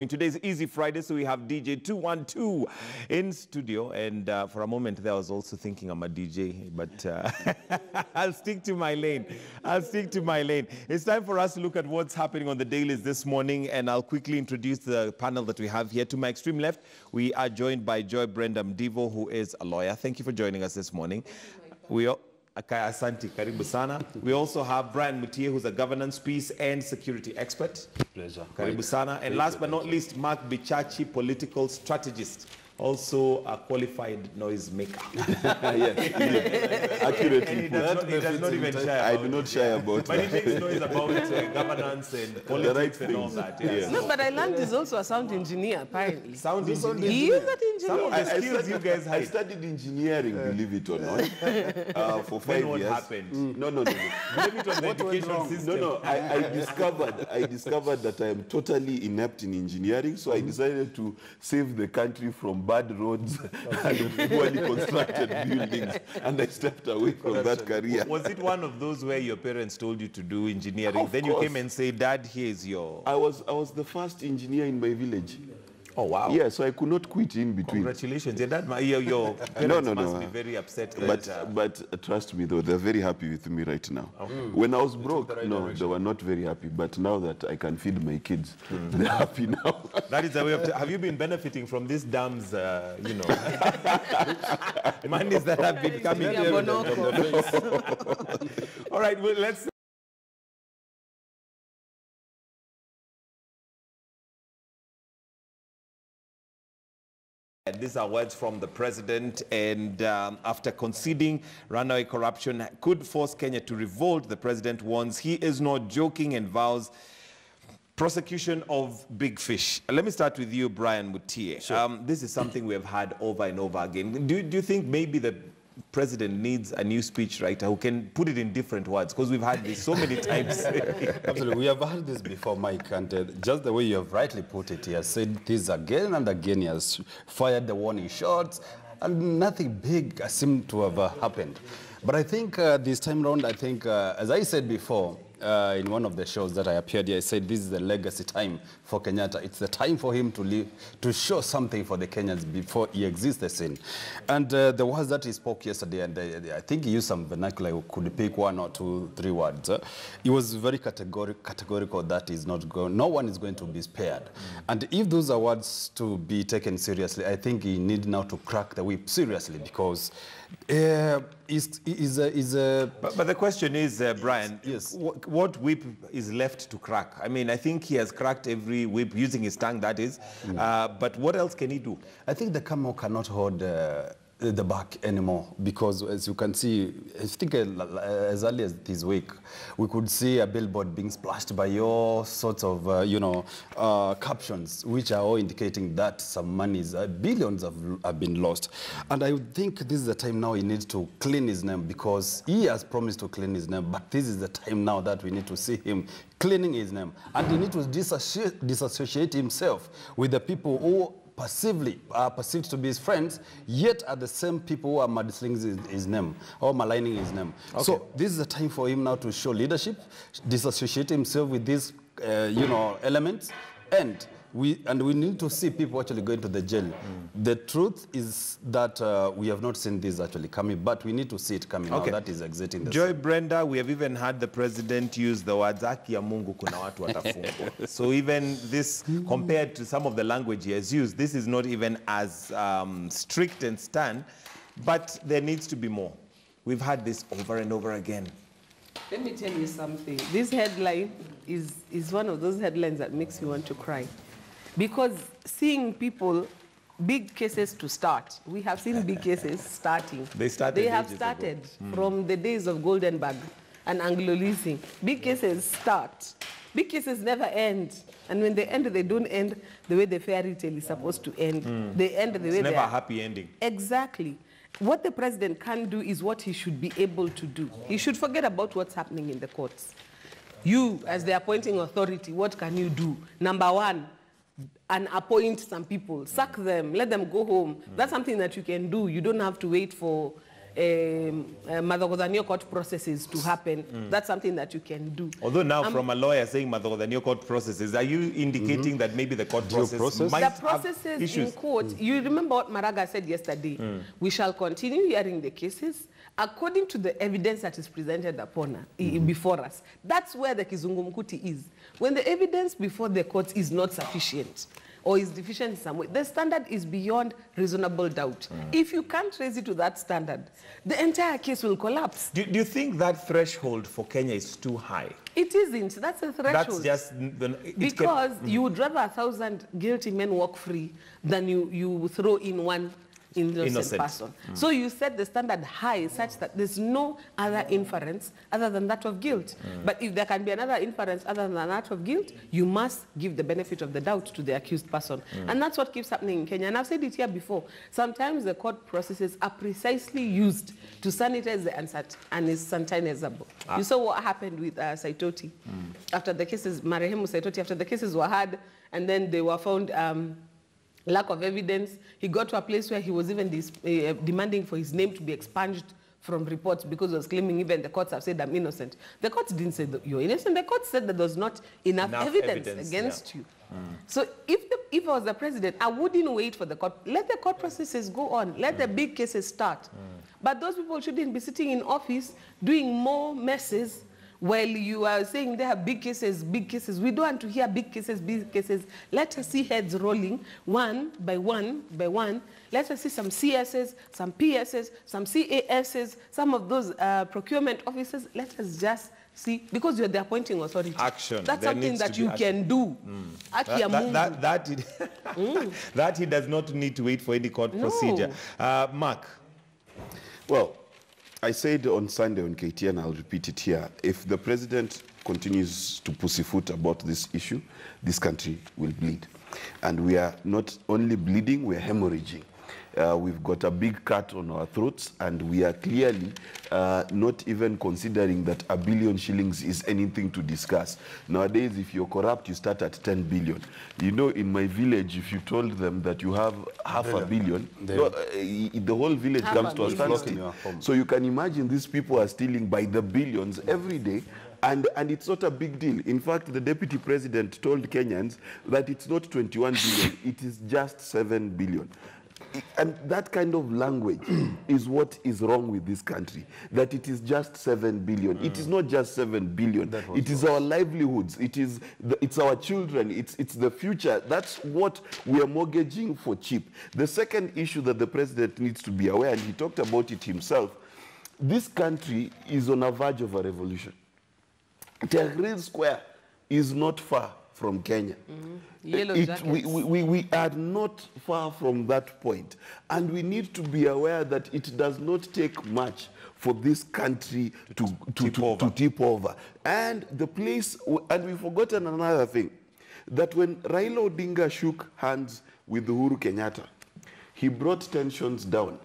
Today's Easy Friday, so we have DJ 212 in studio, and for a moment there I was also thinking I'm a DJ, but I'll stick to my lane. It's time for us to look at what's happening on the dailies this morning, and I'll quickly introduce the panel that we have here. To my extreme left, we are joined by Joy Brenda Mdivo, who is a lawyer. Thank you for joining us this morning. Asante, karibu sana. We also have Brian Mutie, who's a governance, peace, and security expert. Pleasure. Karibu sana. And last but not least, Mark Bichachi, political strategist, also a qualified noise maker. Yes, accurately. He does not even shy about I do not shy about but he makes noise about governance and politics and all that. Yes. No, but I learned he's also a sound engineer, apparently. Sound engineer. He is an engineer. Some of the skills you guys I had. studied engineering, believe it or not, for 5 Then what years. happened? No. Blame it on the education system. No, I discovered that I am totally inept in engineering, so I decided to save the country from bad roads and poorly constructed buildings, and I stepped away from that career. Was it one of those where your parents told you to do engineering? Of Then course. you came and said, Dad, here's your... I was the first engineer in my village. Oh, wow. Yeah, so I could not quit in between. Congratulations. Your parents must be very upset. But trust me, though, they're very happy with me right now. When I was broke, they were not very happy. But now that I can feed my kids, they're happy now. That is the way of... Have you been benefiting from these dams, monies that have been coming here? All right, well, let's... These are words from the president, and after conceding runaway corruption could force Kenya to revolt, the president warns he is not joking and vows prosecution of big fish. Let me start with you, Brian Mutie. Sure. This is something we have had over and over again. Do you think maybe the president needs a new speechwriter who can put it in different words? Because we've had this so many times. Absolutely. We have heard this before, Mike, and just the way you have rightly put it, he has said this again and again. He has fired the warning shots, and nothing big seemed to have happened. But I think this time around, as I said before, in one of the shows that I appeared here, I said this is the legacy time for Kenyatta. It's the time for him to live, to show something for the Kenyans before he exits the scene. And the words that he spoke yesterday, and I think he used some vernacular, could pick 1 or 2, 3 words. He was very categorical that is not going, no one is going to be spared. And if those are words to be taken seriously, I think he needs now to crack the whip seriously, because but the question is, Brian, yes. What whip is left to crack? I mean, I think he has cracked every whip, using his tongue, that is. But what else can he do? I think the camel cannot hold the back anymore, because as you can see, I think as early as this week, we could see a billboard being splashed by all sorts of, captions, which are all indicating that some monies, billions have been lost. And I think this is the time now he needs to clean his name, because he has promised to clean his name, but this is the time now that we need to see him cleaning his name. And he needs to disassociate himself with the people who are perceived to be his friends, yet are the same people who are mudslinging his name or maligning his name. Okay. So this is the time for him now to show leadership, disassociate himself with these, elements, and we need to see people actually going to the jail. The truth is that we have not seen this actually coming, but we need to see it coming now. That is exiting the Joy Brenda, we have even had the president use the words "Haki ya Mungu kuna watu watafungwa." So even this, compared to some of the language he has used, this is not even as strict and stern, but there needs to be more. We've had this over and over again. Let me tell you something. This headline is one of those headlines that makes me want to cry. Because seeing people, big cases to start, we have seen big cases starting. They have started from the days of Goldenberg and Anglo-leasing. Big cases start. Big cases never end. And when they end, they don't end the way the fairy tale is supposed to end. They end the way they are. It's never a happy ending. Exactly. What the president can do is what he should be able to do. He should forget about what's happening in the courts. You, as the appointing authority, what can you do? Number one, and appoint some people, sack them, let them go home. That's something that you can do. You don't have to wait for Madhogodhanio court processes to happen, that's something that you can do. Although now from a lawyer saying Madhogodhanio court processes, are you indicating that maybe the court process might The processes have issues? in court, you remember what Maraga said yesterday, we shall continue hearing the cases according to the evidence that is presented upon before us. That's where the kizungumkuti is. When the evidence before the court is not sufficient or is deficient in some way, the standard is beyond reasonable doubt. If you can't raise it to that standard, the entire case will collapse. Do you think that threshold for Kenya is too high? It isn't. That's a threshold. That's just... Because you would rather 1,000 guilty men walk free than you throw in one innocent person. So you set the standard high such that there's no other inference other than that of guilt. But if there can be another inference other than that of guilt, you must give the benefit of the doubt to the accused person. And that's what keeps happening in Kenya. And I've said it here before. Sometimes the court processes are precisely used to sanitize the unsanitizable. You saw what happened with Saitoti. After the cases, Marehemu Saitoti, after the cases were heard, and then they were found lack of evidence. He got to a place where he was even demanding for his name to be expunged from reports because he was claiming even the courts have said I'm innocent. The courts didn't say that you're innocent. The court said that there was not enough evidence against you. So if I was the president, I wouldn't wait for the court. Let the court processes go on. Let the big cases start. But those people shouldn't be sitting in office doing more messes while you are saying there are big cases, big cases. We don't want to hear big cases, big cases. Let us see heads rolling one by one by one. Let us see some CSs, some PSs, some CASs, some of those procurement officers. Let us just see, because you're the appointing authority. Action. That's something that you can do. That he does not need to wait for any court procedure. Mark? Well, I said on Sunday on KTN, I'll repeat it here. If the president continues to pussyfoot about this issue, this country will bleed. And we are not only bleeding, we are hemorrhaging. We've got a big cut on our throats, and we are clearly not even considering that $1 billion shillings is anything to discuss. Nowadays, if you're corrupt, you start at 10 billion. You know, in my village, if you told them that you have $500 million, the whole village comes to a standstill. So you can imagine these people are stealing by the billions every day. And it's not a big deal. In fact, the deputy president told Kenyans that it's not 21 billion, it is just 7 billion. And that kind of language is what is wrong with this country, that it is just 7 billion. It is not just 7 billion. It is our livelihoods. It's our children. It's the future. That's what we are mortgaging for cheap. The second issue that the president needs to be aware, and he talked about it himself, this country is on the verge of a revolution. Tahrir Square is not far from Kenya. We are not far from that point. And we need to be aware that it does not take much for this country to tip over. And the place, and we've forgotten another thing, that when Raila Odinga shook hands with Uhuru Kenyatta, he brought tensions down,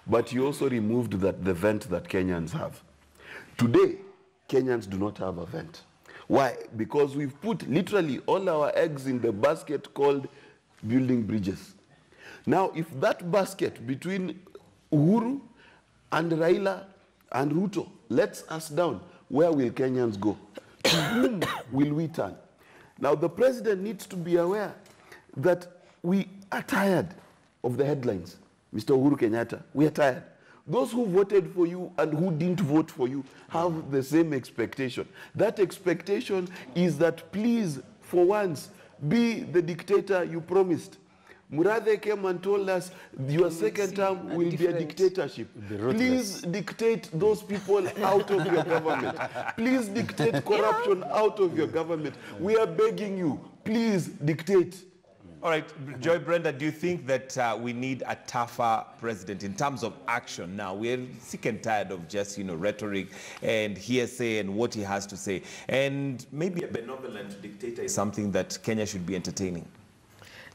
but he also removed the vent that Kenyans have. Today, Kenyans do not have a vent. Why? Because we've put literally all our eggs in the basket called building bridges. Now, if that basket between Uhuru and Raila and Ruto lets us down, where will Kenyans go? To whom will we turn? Now, the president needs to be aware that we are tired of the headlines. Mr. Uhuru Kenyatta, we are tired. Those who voted for you and who didn't vote for you have the same expectation. That expectation is that please, for once, be the dictator you promised. Murathe came and told us your second term will be a dictatorship. Please dictate those people out of your government. Please dictate corruption out of your government. We are begging you, please dictate. All right, Joy Brenda, do you think that we need a tougher president in terms of action now? We're sick and tired of just, rhetoric and hearsay and what he has to say. And maybe a benevolent dictator is something that Kenya should be entertaining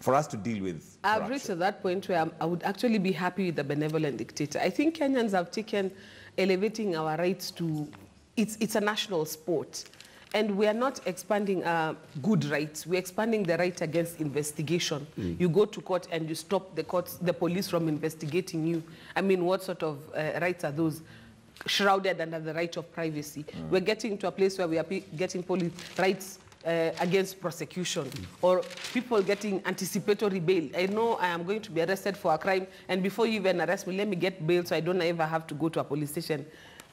for us to deal with corruption. I've reached to that point where I would actually be happy with the benevolent dictator. I think Kenyans have taken elevating our rights to, it's a national sport. And we are not expanding good rights. We're expanding the right against investigation. You go to court and you stop the police from investigating you. I mean, what sort of rights are those? Shrouded under the right of privacy. We're getting to a place where we are getting police rights against prosecution, or people getting anticipatory bail. I know I am going to be arrested for a crime, and before you even arrest me, let me get bail so I don't ever have to go to a police station.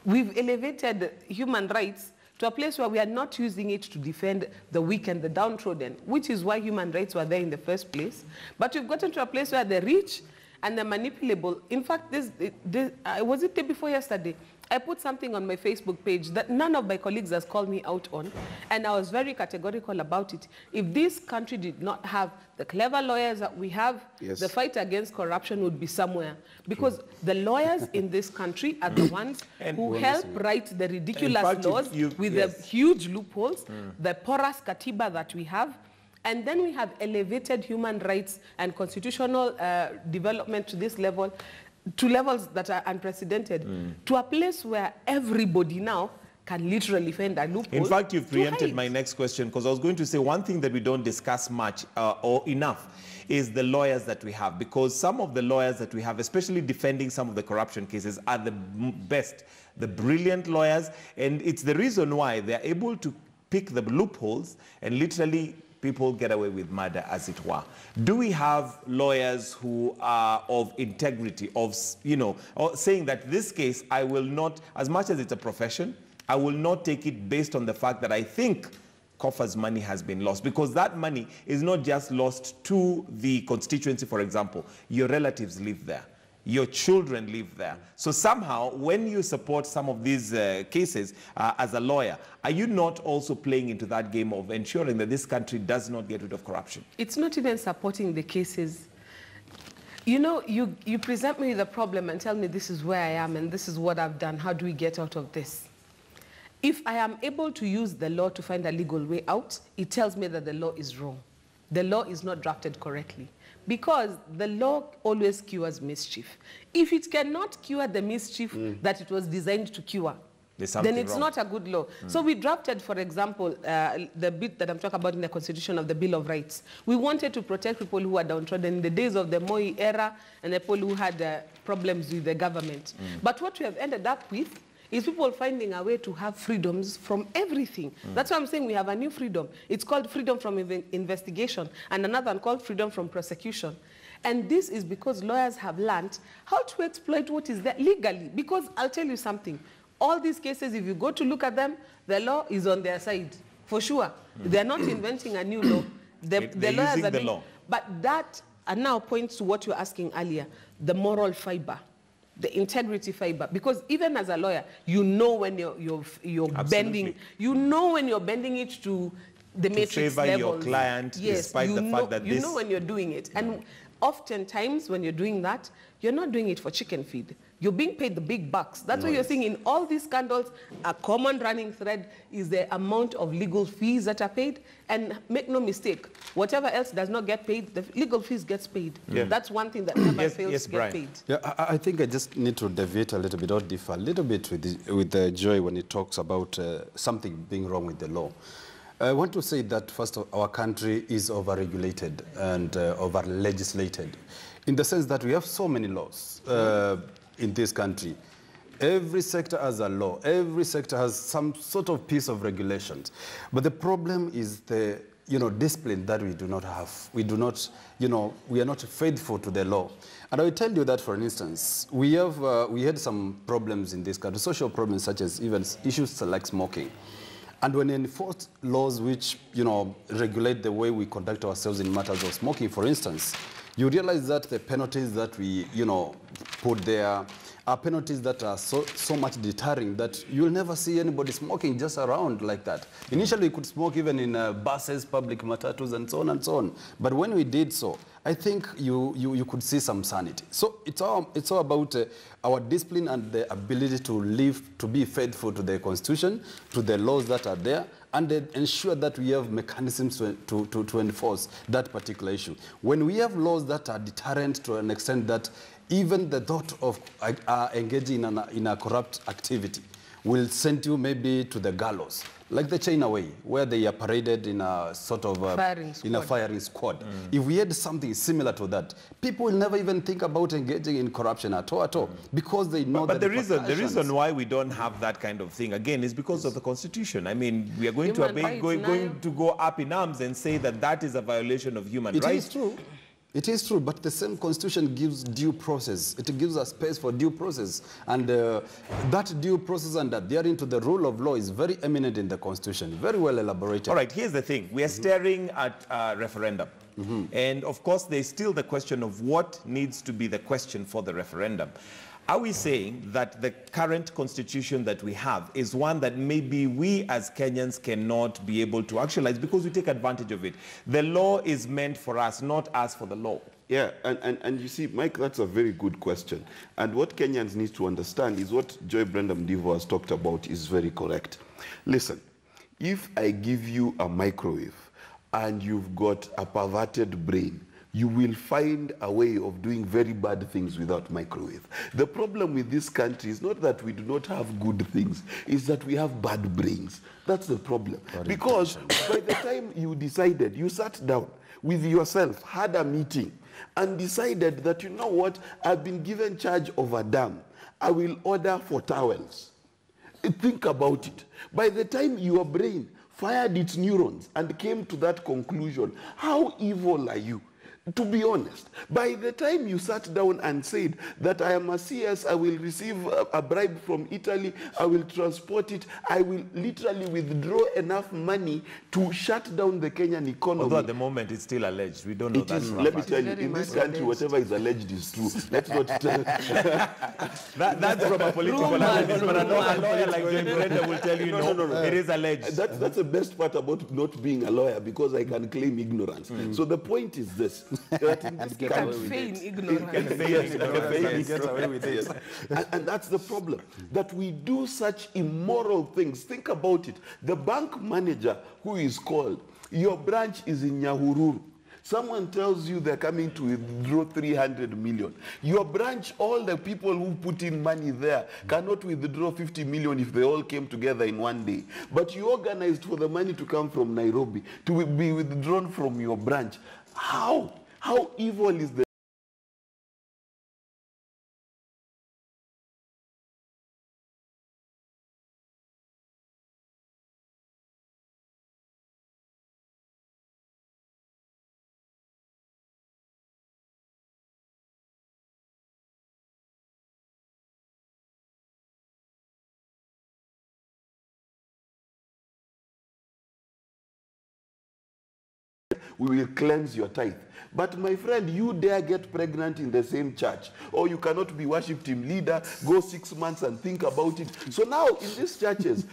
We've elevated human rights to a place where we are not using it to defend the weak and the downtrodden, which is why human rights were there in the first place. But we've gotten to a place where the rich and the manipulable, in fact, was it day before yesterday? I put something on my Facebook page that none of my colleagues has called me out on, and I was very categorical about it. If this country did not have the clever lawyers that we have, the fight against corruption would be somewhere. Because the lawyers in this country are the ones who help write the ridiculous laws with the huge loopholes, the porous katiba that we have. And then we have elevated human rights and constitutional development to this level, to levels that are unprecedented, to a place where everybody now can literally find a loophole. In fact, you've preempted my next question, because I was going to say one thing that we don't discuss much or enough is the lawyers that we have, because some of the lawyers that we have, especially defending some of the corruption cases, are the best, the brilliant lawyers, and it's the reason why they're able to pick the loopholes and literally people get away with murder, as it were. Do we have lawyers who are of integrity, of, you know, or saying that this case, I will not, as much as it's a profession, I will not take it based on the fact that I think Kofa's money has been lost, because that money is not just lost to the constituency, for example. Your relatives live there. Your children live there. So somehow, when you support some of these cases as a lawyer, are you not also playing into that game of ensuring that this country does not get rid of corruption? It's not even supporting the cases. You know, you present me with a problem and tell me this is where I am and this is what I've done. How do we get out of this? If I am able to use the law to find a legal way out, it tells me that the law is wrong. The law is not drafted correctly. Because the law always cures mischief. If it cannot cure the mischief that it was designed to cure, then it's not a good law. So we drafted, for example, the bit that I'm talking about in the Constitution of the Bill of Rights. We wanted to protect people who are downtrodden in the days of the Moi era and the people who had problems with the government. But what we have ended up with is people finding a way to have freedoms from everything. That's why I'm saying we have a new freedom. It's called freedom from investigation, and another one called freedom from prosecution. And this is because lawyers have learned how to exploit what is there legally. Because I'll tell you something, all these cases, if you go to look at them, the law is on their side, for sure. They're not inventing a new law. The lawyers are doing, but that now points to what you were asking earlier, the moral fiber. The integrity fiber, because even as a lawyer, you know when you're bending, you know when you're bending it to the matrix favor levels. Your client, despite the fact that you know when you're doing it, and oftentimes when you're doing that, you're not doing it for chicken feed. You're being paid the big bucks. That's why you're seeing in all these scandals, a common running thread is the amount of legal fees that are paid. And make no mistake, whatever else does not get paid, the legal fees gets paid. That's one thing that never fails to get paid. Yeah, I think I just need to deviate a little bit, or differ a little bit with Joy when it talks about something being wrong with the law. I want to say that, first of all, our country is over-regulated and over-legislated, in the sense that we have so many laws in this country. Every sector has a law. Every sector has some sort of piece of regulations. But the problem is the discipline that we do not have. We do not, we are not faithful to the law. And I will tell you that, for instance, we had some problems in this country, social problems such as even issues like smoking. And when we enforce laws which, regulate the way we conduct ourselves in matters of smoking, for instance, you realize that the penalties that we, put there are penalties that are so much deterring that you'll never see anybody smoking just around like that. Initially, you could smoke even in buses, public matatus, and so on and so on. But when we did so, I think you could see some sanity. So it's all about our discipline and the ability to live, to be faithful to the Constitution, to the laws that are there, and ensure that we have mechanisms to enforce that particular issue. When we have laws that are deterrent to an extent that even the thought of engaging in a corrupt activity will send you maybe to the gallows, like the China way, where they are paraded in a sort of firing squad. If we had something similar to that, people will never even think about engaging in corruption at all, because they know but the reason why we don't have that kind of thing, again, is because of the Constitution. I mean, we are going to go up in arms and say that that is a violation of human rights. It is true. It is true, but the same Constitution gives due process. It gives a space for due process. And that due process and adhering to the rule of law is very eminent in the Constitution, very well elaborated. All right, here's the thing. We are staring at a referendum. And of course, there's still the question of what needs to be the question for the referendum. Are we saying that the current constitution that we have is one that maybe we as Kenyans cannot be able to actualize because we take advantage of it? The law is meant for us, not us for the law. Yeah, and you see, Mike, that's a very good question. And what Kenyans need to understand is what Joy Brenda Mdivo has talked about is very correct. Listen, if I give you a microwave and you've got a perverted brain, you will find a way of doing very bad things without microwave. The problem with this country is not that we do not have good things, it's that we have bad brains. That's the problem. Because by the time you decided, you sat down with yourself, had a meeting, and decided that, you know what, I've been given charge of a dam. I will order for towels. Think about it. By the time your brain fired its neurons and came to that conclusion, how evil are you? To be honest, by the time you sat down and said that I am a CS, I will receive a bribe from Italy, I will transport it, I will literally withdraw enough money to shut down the Kenyan economy. Although at the moment it's still alleged. We don't know that. Let me tell you, in this country, whatever is alleged is true. Let's not tell. That's from a political analysis, but a lawyer like Joy Brenda will tell you, no, it is alleged. That's the best part about not being a lawyer, because I can claim ignorance. So the point is this. Feign ignorance. And that's the problem, that we do such immoral things. Think about it. The bank manager who is called, your branch is in Uhuru. Someone tells you they're coming to withdraw 300 million. Your branch, all the people who put in money there cannot withdraw 50 million if they all came together in one day. But you organized for the money to come from Nairobi to be withdrawn from your branch. How? How evil is the we will cleanse your tithe. But my friend, you dare get pregnant in the same church, or you cannot be worship team leader, go 6 months and think about it. So now in these churches,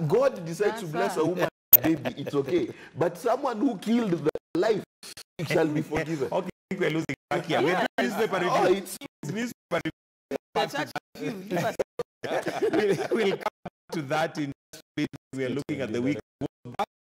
God decides to bless a woman baby, it's okay. But someone who killed the life, it shall be forgiven. Okay, I think we're losing back here. We're doing newspaper review. Oh, it's newspaper review. We'll come to that in we are looking at the week.